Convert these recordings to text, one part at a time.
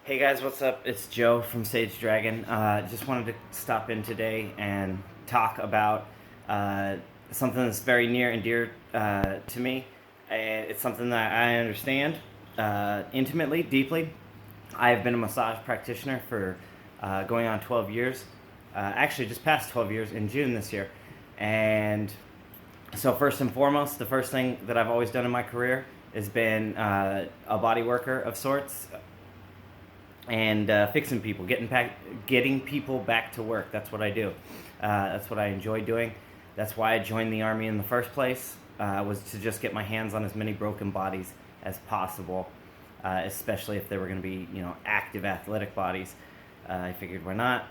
Hey guys, what's up? It's Joe from Sage Dragon. Just wanted to stop in today and talk about uh, something that's very near and dear to me. And it's something that I understand intimately, deeply. I have been a massage practitioner for going on 12 years. Actually, just past 12 years in June this year. And so, first and foremost, the first thing that I've always done in my career has been a body worker of sorts, and fixing people, getting people back to work. That's what I do. That's what I enjoy doing. That's why I joined the army in the first place. Was to just get my hands on as many broken bodies as possible, especially if they were going to be, active athletic bodies. I figured why not.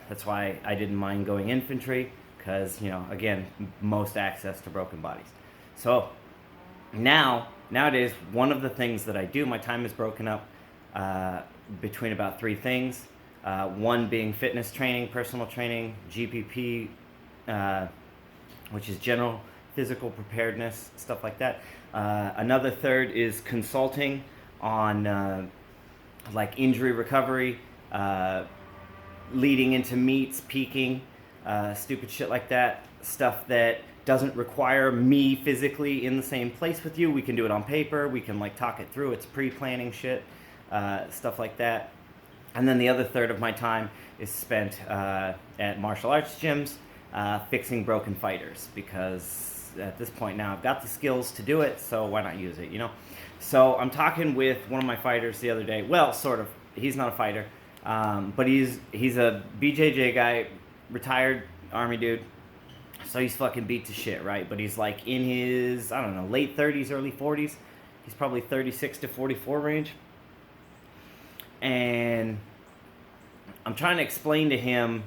That's why I didn't mind going infantry because, again, most access to broken bodies. So nowadays, one of the things that I do, my time is broken up between about three things. One being fitness training, personal training, GPP, which is general physical preparedness, stuff like that. Another third is consulting on like injury recovery, leading into meets, peaking, stupid shit like that. Stuff that doesn't require me physically in the same place with you. We can do it on paper. We can like talk it through. It's pre-planning shit, stuff like that. And then the other third of my time is spent at martial arts gyms, fixing broken fighters, because at this point now I've got the skills to do it, so why not use it, So I'm talking with one of my fighters the other day. Well, sort of. He's not a fighter, but he's a BJJ guy, retired army dude. So he's fucking beat to shit, right? But he's like in his, I don't know, late 30s, early 40s. He's probably 36 to 44 range. And I'm trying to explain to him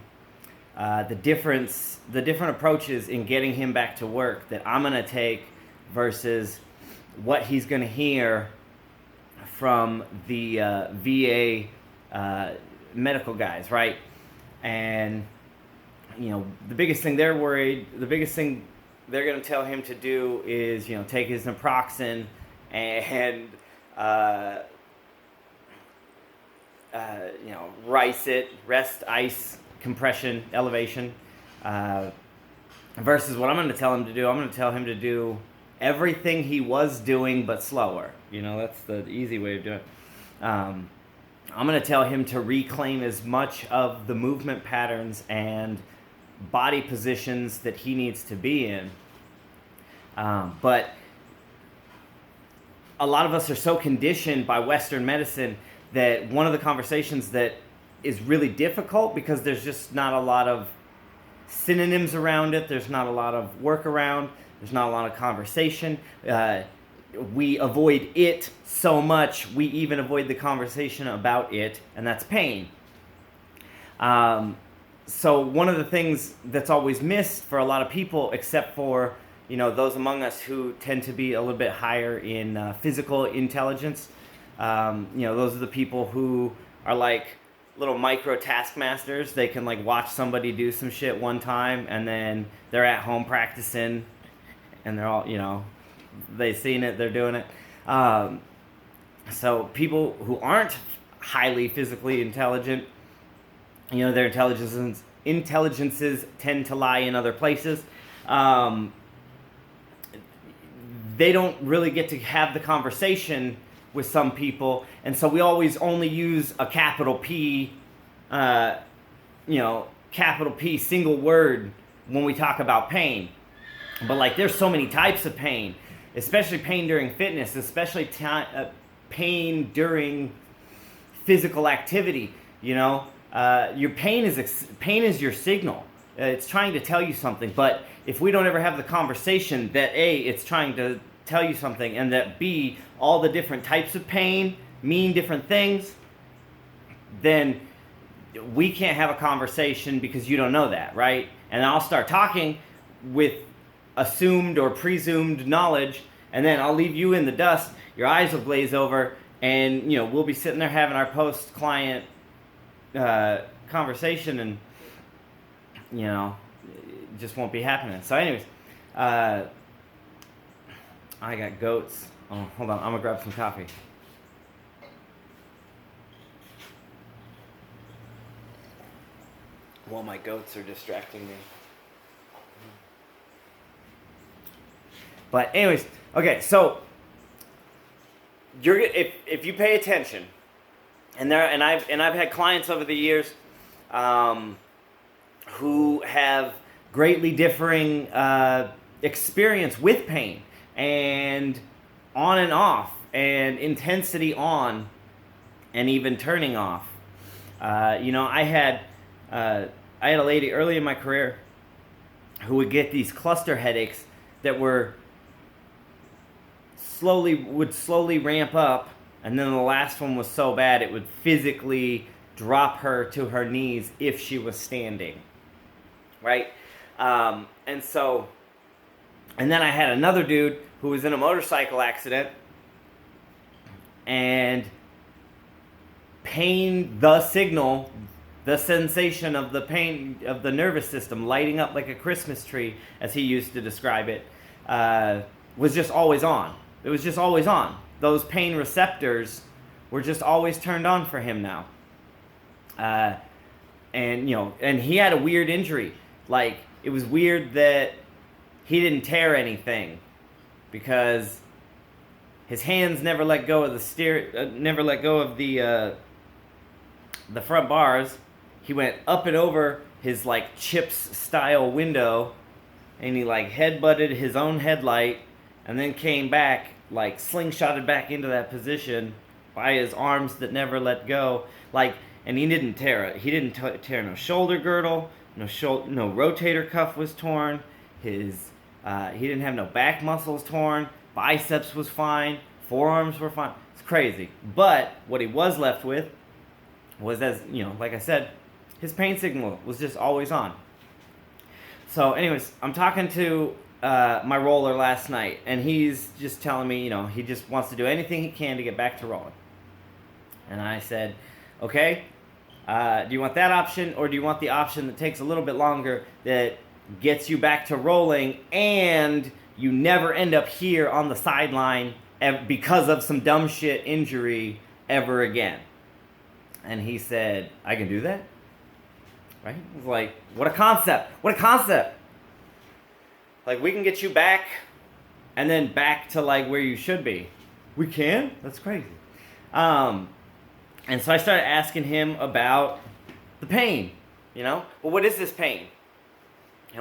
the different approaches in getting him back to work that I'm going to take versus what he's going to hear from the VA medical guys, right? And the biggest thing they're going to tell him to do is, take his naproxen and, rest, ice, compression, elevation, versus what I'm going to tell him to do. I'm going to tell him to do everything he was doing, but slower. That's the easy way of doing it. I'm going to tell him to reclaim as much of the movement patterns and body positions that he needs to be in. But a lot of us are so conditioned by Western medicine that one of the conversations that is really difficult, because there's just not a lot of synonyms around it, there's not a lot of work around, there's not a lot of conversation. We avoid it so much, we even avoid the conversation about it, and that's pain. So one of the things that's always missed for a lot of people, except for those among us who tend to be a little bit higher in physical intelligence, those are the people who are like little micro taskmasters. They can like watch somebody do some shit one time, and then they're at home practicing, and they're all they've seen it, they're doing it. So people who aren't highly physically intelligent, their intelligences tend to lie in other places. They don't really get to have the conversation with some people, and so we always only use a capital P, capital P single word when we talk about pain. But like, there's so many types of pain, especially pain during fitness, especially pain during physical activity. Your pain is your signal. It's trying to tell you something. But if we don't ever have the conversation that A, it's trying to tell you something, and that B, all the different types of pain mean different things, then we can't have a conversation because you don't know that, right? And I'll start talking with assumed or presumed knowledge, and then I'll leave you in the dust. Your eyes will glaze over, and we'll be sitting there having our post-client conversation, and it just won't be happening. So anyways, I got goats. Oh, hold on, I'm gonna grab some coffee. Well, my goats are distracting me. But anyways, okay, so if you pay attention, and I've had clients over the years who have greatly differing experience with pain and on and off and intensity on and even turning off. I had a lady early in my career who would get these cluster headaches that would slowly ramp up, and then the last one was so bad it would physically drop her to her knees if she was standing, right? And then I had another dude who was in a motorcycle accident, and pain, the signal, the sensation of the pain of the nervous system lighting up like a Christmas tree, as he used to describe it, was just always on. It was just always on. Those pain receptors were just always turned on for him now. And he had a weird injury. Like, it was weird that he didn't tear anything because his hands never let go of the front bars. He went up and over his like Chips style window, and he like headbutted his own headlight, and then came back, like slingshotted back into that position by his arms that never let go. Like, and he didn't tear it. He didn't tear no shoulder girdle, no rotator cuff was torn. He didn't have no back muscles torn. Biceps was fine. Forearms were fine. It's crazy. But what he was left with was, like I said, his pain signal was just always on. So anyways, I'm talking to my roller last night, and he's just telling me, he just wants to do anything he can to get back to rolling. And I said, okay, do you want that option, or do you want the option that takes a little bit longer, that gets you back to rolling, and you never end up here on the sideline because of some dumb shit injury ever again? And he said, I can do that. Right? I was like, what a concept. What a concept. Like, we can get you back and then back to like where you should be. We can? That's crazy. And so I started asking him about the pain. Well, what is this pain?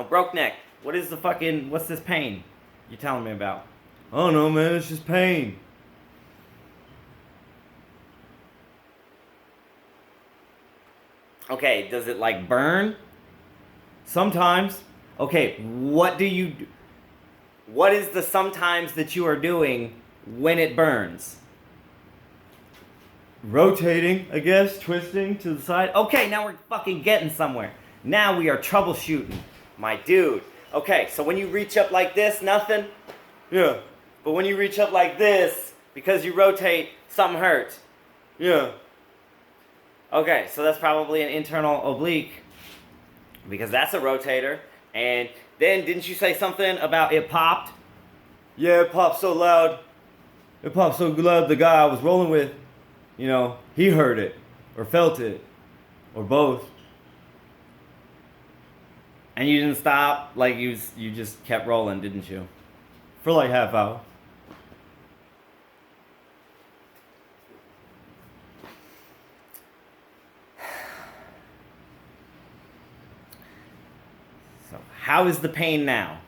Broke neck. What's this pain you're telling me about? Oh no, man, it's just pain. Okay, does it like burn? Sometimes. Okay, what is the sometimes that you are doing when it burns? Rotating, I guess, twisting to the side. Okay, now we're fucking getting somewhere. Now we are troubleshooting, my dude. Okay, so when you reach up like this, nothing? Yeah. But when you reach up like this, because you rotate, something hurts. Yeah. Okay, so that's probably an internal oblique, because that's a rotator. And then, didn't you say something about it popped? Yeah, it popped so loud. It popped so loud, the guy I was rolling with, he heard it, or felt it, or both. And you didn't stop, like you just kept rolling, didn't you? For like half hour. So, how is the pain now?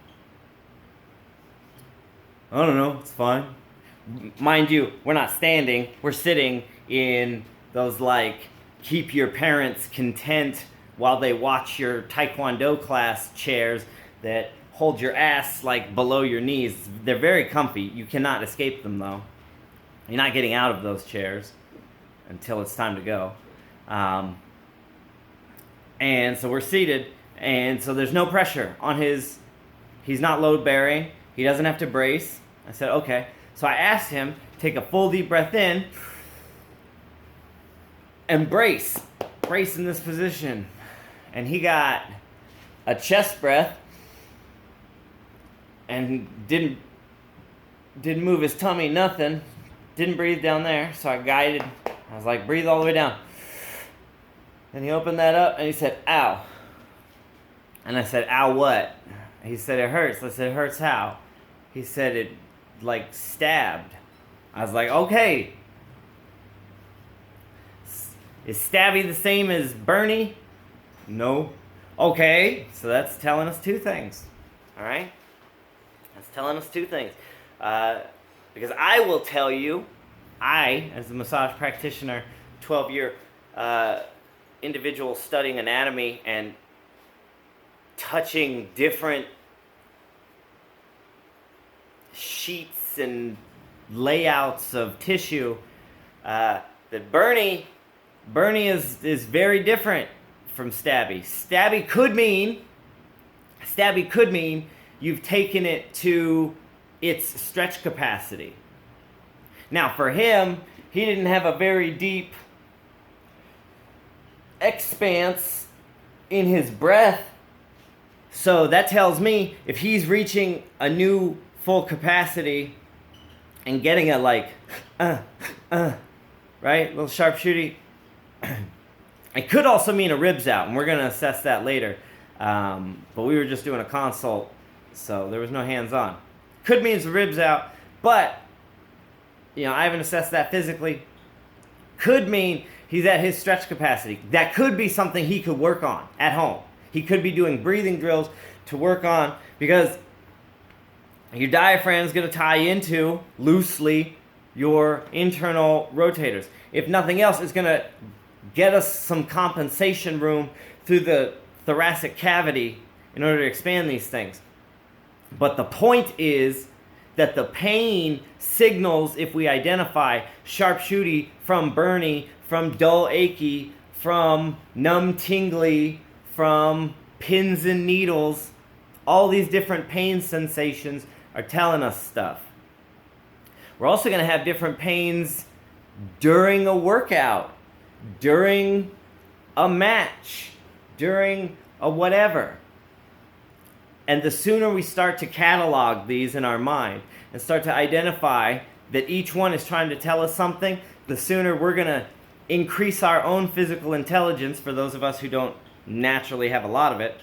I don't know, it's fine. Mind you, we're not standing, we're sitting in those like keep your parents content while they watch your taekwondo class chairs that hold your ass like below your knees. They're very comfy. You cannot escape them though. You're not getting out of those chairs until it's time to go. And so we're seated, and so there's no pressure on he's not load bearing. He doesn't have to brace. I said, okay. So I asked him, take a full deep breath in and brace in this position. And he got a chest breath and didn't move his tummy, nothing. Didn't breathe down there, so I was like, breathe all the way down. And he opened that up and he said, ow. And I said, ow, what? He said, it hurts. I said, it hurts how? He said, it like stabbed. I was like, okay. Is stabby the same as Bernie? No. Okay, so that's telling us two things. All right? That's telling us two things. Because I will tell you, I, as a massage practitioner, 12-year individual studying anatomy and touching different sheets and layouts of tissue, that Bernie is very different from stabby. Stabby could mean you've taken it to its stretch capacity. Now for him, he didn't have a very deep expanse in his breath. So that tells me if he's reaching a new full capacity and getting a like, right? Little sharpshooty. It could also mean a ribs out, and we're going to assess that later. But we were just doing a consult, so there was no hands-on. Could mean it's a ribs out, but I haven't assessed that physically. Could mean he's at his stretch capacity. That could be something he could work on at home. He could be doing breathing drills to work on, because your diaphragm is going to tie into, loosely, your internal rotators. If nothing else, it's going to get us some compensation room through the thoracic cavity in order to expand these things. But the point is that the pain signals, if we identify sharpshooty from Bernie, from dull achy, from numb tingly, from pins and needles, all these different pain sensations are telling us stuff. We're also going to have different pains during a workout, during a match, during a whatever. And the sooner we start to catalog these in our mind and start to identify that each one is trying to tell us something, the sooner we're going to increase our own physical intelligence. For those of us who don't naturally have a lot of it,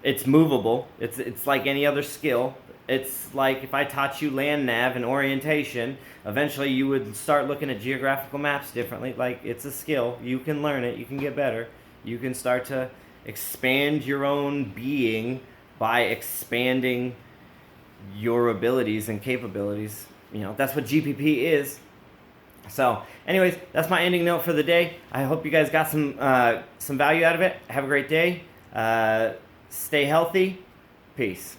it's movable. It's like any other skill. It's like if I taught you land nav and orientation, eventually you would start looking at geographical maps differently. Like, it's a skill. You can learn it. You can get better. You can start to expand your own being by expanding your abilities and capabilities. That's what GPP is. So, anyways, that's my ending note for the day. I hope you guys got some value out of it. Have a great day. Stay healthy. Peace.